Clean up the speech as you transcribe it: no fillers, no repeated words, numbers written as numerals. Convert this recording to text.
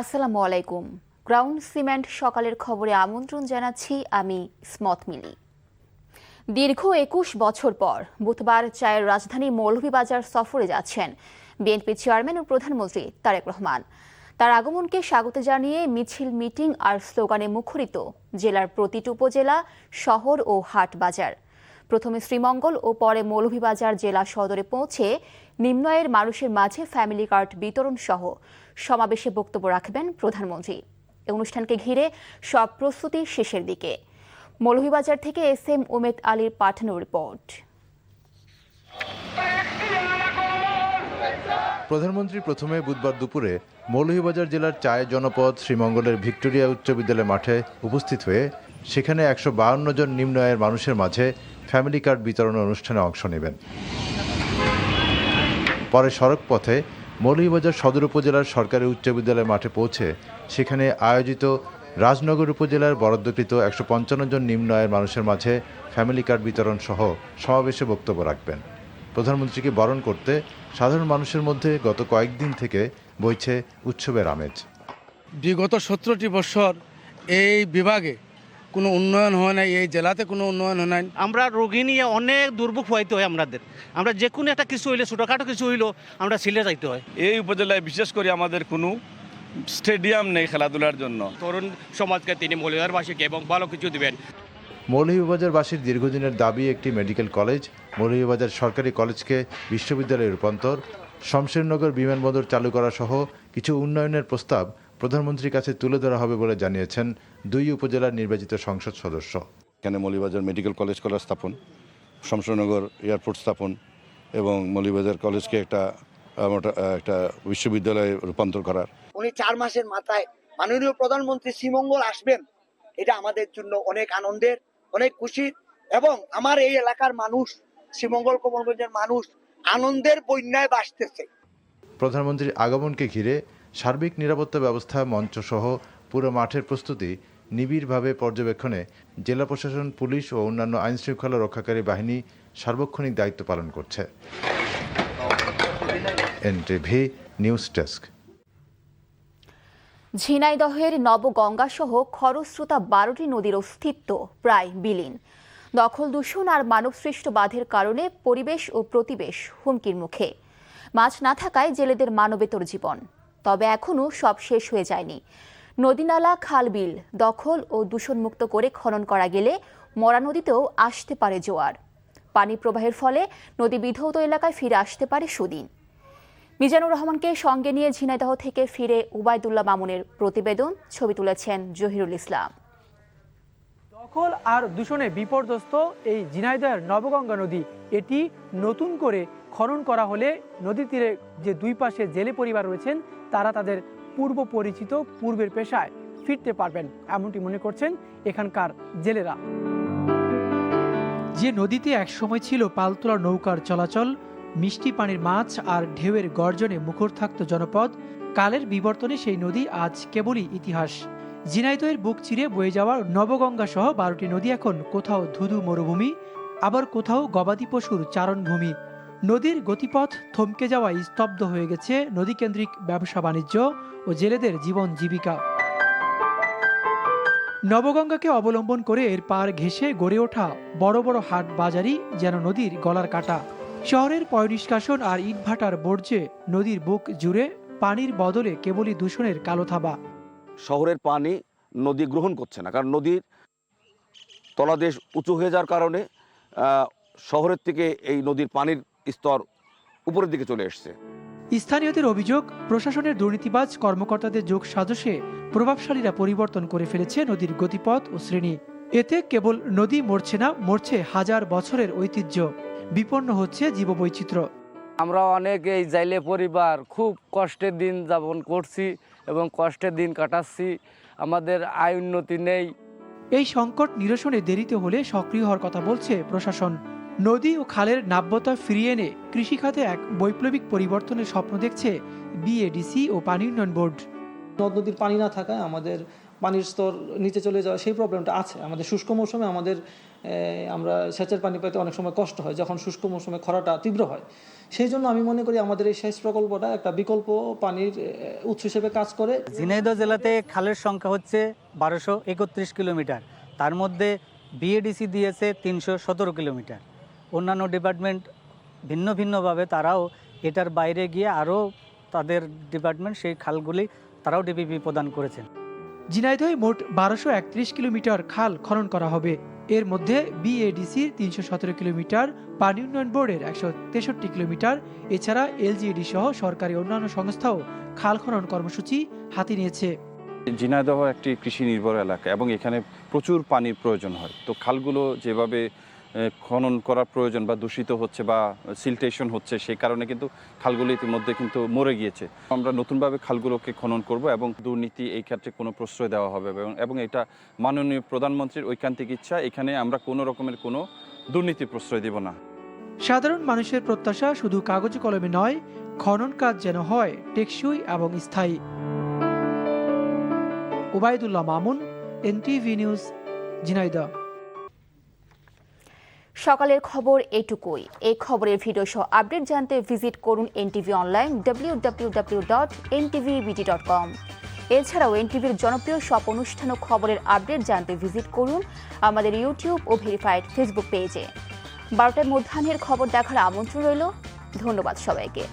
আসসালামু আলাইকুম। Ground cement সকালের খবরে আমন্ত্রণ জানাচ্ছি আমি ইসমত মিলি। দীর্ঘ ২১ বছর পর বুধবার চায়ের রাজধানী মৌলভীবাজার সফরে যাচ্ছেন বিএনপি চেয়ারম্যান ও প্রধানমন্ত্রী তারেক রহমান। তার আগমনকে স্বাগত জানিয়ে মিছিল, মিটিং আর স্লোগানে মুখরিত জেলার প্রতিটি উপজেলা, শহর ও হাট বাজার। প্রথমে শ্রীমঙ্গল ও পরে মৌলভীবাজার জেলা সদরে পৌঁছে নিম্ন আয়ের মানুষের মাঝে ফ্যামিলি কার্ড বিতরণ সহ সমাবেশে বক্তব্য রাখবেন প্রধানমন্ত্রী। এই অনুষ্ঠানকে ঘিরে সব প্রস্তুতি শেষের দিকে। মৌলভীবাজার থেকে SM উমেদ আলীর পাঠানো রিপোর্ট। প্রধানমন্ত্রী প্রথমে বুধবার দুপুরে মৌলভীবাজার জেলার চায় জনপদ শ্রীমঙ্গলের ভিক্টোরিয়া উচ্চ বিদ্যালয় মাঠে উপস্থিত হয়ে সেখানে ১৫২ জন নিম্ন আয়ের মানুষের মাঝে ফ্যামিলি কার্ড বিতরণ অনুষ্ঠানে অংশ নেবেন। পরে সড়ক পথে মৌলভীবাজার সদর উপজেলার সরকারি উচ্চ বিদ্যালয় মাঠে পৌঁছে সেখানে আয়োজিত রাজনগর উপজেলার বরাদ্দকৃত ১৫৫ জন নিম্ন আয়ের মানুষের মাঝে ফ্যামিলি কার্ড বিতরণ সহ সমাবেশে বক্তব্য রাখবেন। প্রধানমন্ত্রীকে বরণ করতে সাধারণ মানুষের মধ্যে গত কয়েকদিন থেকে বইছে উৎসবের আমেজ। বিগত ১৭টি বছর এই বিভাগে কোনো উন্নয়ন হয় নাই, এই জেলাতে কোনো উন্নয়ন হয় নাই। আমরা রোগী নিয়ে অনেক দুর্ভোগ হইতে হয় আমাদের। আমরা যে কোনো একটা কিছু হইলে, ছোটোখাটো কিছু হইলেও আমরা সিলে যাইতে হয়। এই উপজেলায় বিশেষ করে আমাদের কোনো স্টেডিয়াম নেই খেলাধুলার জন্য। তরুণ সমাজকে তিনি মৌলভীবাজারবাসীকে এবং ভালো কিছু দিবেন। মৌলভীবাজারবাসীর দীর্ঘদিনের দাবি একটি মেডিকেল কলেজ, মৌলভীবাজার সরকারি কলেজকে বিশ্ববিদ্যালয়ে রূপান্তর, শমশেরনগর বিমানবন্দর চালু করা সহ কিছু উন্নয়নের প্রস্তাব প্রধানমন্ত্রীর কাছে তুলে ধরা হবে বলে জানিয়েছেন দুই উপজেলার নির্বাচিত সংসদ সদস্য। এখানে মৌলভীবাজার মেডিকেল কলেজ স্থাপন, শমশেরনগর এয়ারপোর্ট স্থাপন এবং মৌলভীবাজার কলেজকে একটা বিশ্ববিদ্যালয়ে রূপান্তর করার। উনি ৪ মাসের মাথায় মাননীয় প্রধানমন্ত্রী শ্রীমঙ্গল আসবেন, এটা আমাদের জন্য অনেক আনন্দের, অনেক খুশির, এবং আমার এই এলাকার মানুষ, শ্রীমঙ্গল কমলগঞ্জের মানুষ আনন্দের বন্যায় ভাসতেছে। প্রধানমন্ত্রীর আগমনকে ঘিরে সার্বিক নিরাপত্তা ব্যবস্থা, মঞ্চ সহ পুরো মাঠের প্রস্তুতি নিবিড়ভাবে পর্যবেক্ষণে জেলা প্রশাসন, পুলিশ ও অন্যান্য আইনশৃঙ্খলা রক্ষাকারী বাহিনী সার্বক্ষণিক দায়িত্ব পালন করছে। NTV news desk. ঝিনাইদহের নবগঙ্গা সহ খরস্রোতা 12টি নদীর অস্তিত্ব প্রায় বিলীন। দখল, দূষণ আর মানবসৃষ্ট বাঁধের কারণে পরিবেশ ও প্রতিবেশ হুমকির মুখে। মাছ না থাকায় জেলেদের মানবেতর জীবন। তবে এখনও সব শেষ হয়ে যায়নি। নদীনালা, খাল, বিল দখল ও দূষণমুক্ত করে খনন করা গেলে মরা নদীতেও আসতে পারে জোয়ার। পানি প্রবাহের ফলে নদী বিধৌত এলাকায় ফিরে আসতে পারে সুদিন। মিজানুর রহমানকে সঙ্গে নিয়ে ঝিনাইদহ থেকে ফিরে উবাইদুল্লাহ মামুনের প্রতিবেদন। ছবি তুলেছেন জহিরুল ইসলাম। দখল আর দূষণে বিপর্যস্ত এই ঝিনাইদহের নবগঙ্গা নদী, এটি নতুন করে খনন করা হলে নদীর তীরে যে দুই পাশে জেলে পরিবার রয়েছেন তারা তাদের পূর্ব পরিচিত পূর্বের পেশায় ফিরতে পারবেন, এমনটি মনে করছেন এখানকার জেলেরা। যে নদীতে একসময় ছিল পালতোলা নৌকার চলাচল, মিষ্টি পানির মাছ আর ঢেউয়ের গর্জনে মুখর থাকত জনপদ, কালের বিবর্তনে সেই নদী আজ কেবলই ইতিহাস। ঝিনাইদহের বুক চিরে বয়ে যাওয়া নবগঙ্গা সহ 12টি নদী এখন কোথাও ধুধু মরুভূমি, আবার কোথাও গবাদি পশুর চারণভূমি। নদীর গতিপথ থমকে যাওয়ায় স্তব্ধ হয়ে গেছে নদীকেন্দ্রিক ব্যবসা বাণিজ্য ও জেলেদের জীবন জীবিকা। নবগঙ্গাকে অবলম্বন করে এর পার ঘেঁষে গড়ে ওঠা বড় বড় হাট বাজারই যেন নদীর গলার কাটা। শহরের পয়ঃনিষ্কাশন আর ইটভাটার বর্জ্যে নদীর বুক জুড়ে পানির বদলে কেবলই দূষণের কালো থাবা। শহরের পানি নদী গ্রহণ করছে না, কারণ নদীর তলাদেশ উঁচু হয়ে যাওয়ার কারণে শহরের থেকে এই নদীর পানির স্তর উপরের দিকে চলে এসছে। স্থানীয়দের অভিযোগ, প্রশাসনের দুর্নীতিবাজ কর্মকর্তাদের যোগ সাজশে প্রভাবশালীরা পরিবর্তন করে ফেলেছে নদীর গতিপথ ও শ্রেণী। এতে কেবল নদী মরছে না, মরছে হাজার বছরের ঐতিহ্য, বিপন্ন হচ্ছে জীববৈচিত্র্য। আমরা অনেক এই জাইলে পরিবার খুব কষ্টের দিন যাপন করছি এবং কষ্টের দিন কাটাচ্ছি, আমাদের আয় উন্নতি নেই। এই সংকট নিরসনে দেরিতে হলে সক্রিয় হওয়ার কথা বলছে প্রশাসন। নদী ও খালের নাব্যতা ফিরিয়ে এনে কৃষিখাতে এক বৈপ্লবিক পরিবর্তনের স্বপ্ন দেখছে BADC ও পানি উন্নয়ন বোর্ড। নদ নদীর পানি না থাকায় আমাদের পানির স্তর নিচে চলে যাওয়া, সেই প্রবলেমটা আছে আমাদের। শুষ্ক মৌসুমে আমাদের আমরা সেচের পানি পাইতে অনেক সময় কষ্ট হয় যখন শুষ্ক মৌসুমে খরাটা তীব্র হয়। সেই জন্য আমি মনে করি আমাদের এই সেচ প্রকল্পটা একটা বিকল্প পানির উৎস হিসেবে কাজ করে। ঝিনাইদহ জেলাতে খালের সংখ্যা হচ্ছে 1231 কিলোমিটার, তার মধ্যে বিএডিসি দিয়েছে 317 কিলোমিটার। অন্যান্য ডিপার্টমেন্ট ভিন্ন ভিন্নভাবে তারাও এটার বাইরে গিয়ে আরও তাদের ডিপার্টমেন্ট সেই খালগুলি তারাও ডিপিপি প্রদান করেছেন। ঝিনাইদহে মোট 1231 কিলোমিটার খাল খনন করা হবে। এর মধ্যে বিএডিসির 317 কিলোমিটার, পানি উন্নয়ন বোর্ডের 163 কিলোমিটার, এছাড়া এলজিইডি সহ সরকারি অন্যান্য সংস্থাও খাল খনন কর্মসূচি হাতে নিয়েছে। ঝিনাইদহ একটি কৃষি নির্ভর এলাকা এবং এখানে প্রচুর পানির প্রয়োজন হয়। তো খালগুলো যেভাবে খনন করার প্রয়োজন বা দূষিত হচ্ছে বা সিলটেশন হচ্ছে, সেই কারণে কিন্তু খালগুলো ইতিমধ্যে কিন্তু মরে গিয়েছে। আমরা নতুনভাবে খালগুলোকে খনন করব এবং দুর্নীতি এই ক্ষেত্রে কোনো প্রশ্রয় দেওয়া হবে এবং এটা মাননীয় প্রধানমন্ত্রীর ঐকান্তিক ইচ্ছা। এখানে আমরা কোনো রকমের কোনো দুর্নীতি প্রশ্রয় দেব না। সাধারণ মানুষের প্রত্যাশা শুধু কাগজে কলমে নয়, খনন কাজ যেন হয় টেকসই এবং স্থায়ী। Obaidullah Mamun, NTV news, Jhenaidah. সকালের খবর এটুকুই। এই খবরের ভিডিও সহ আপডেট জানতে ভিজিট করুন এনটিভি অনলাইন www.ntvbd.com। এছাড়াও এনটিভির জনপ্রিয় সব অনুষ্ঠান ও খবরের আপডেট জানতে ভিজিট করুন আমাদের ইউটিউব ও ভেরিফাইড ফেসবুক পেজে। 12টায় মধ্যাহ্নের খবর দেখার আমন্ত্রণ রইল। ধন্যবাদ সবাইকে।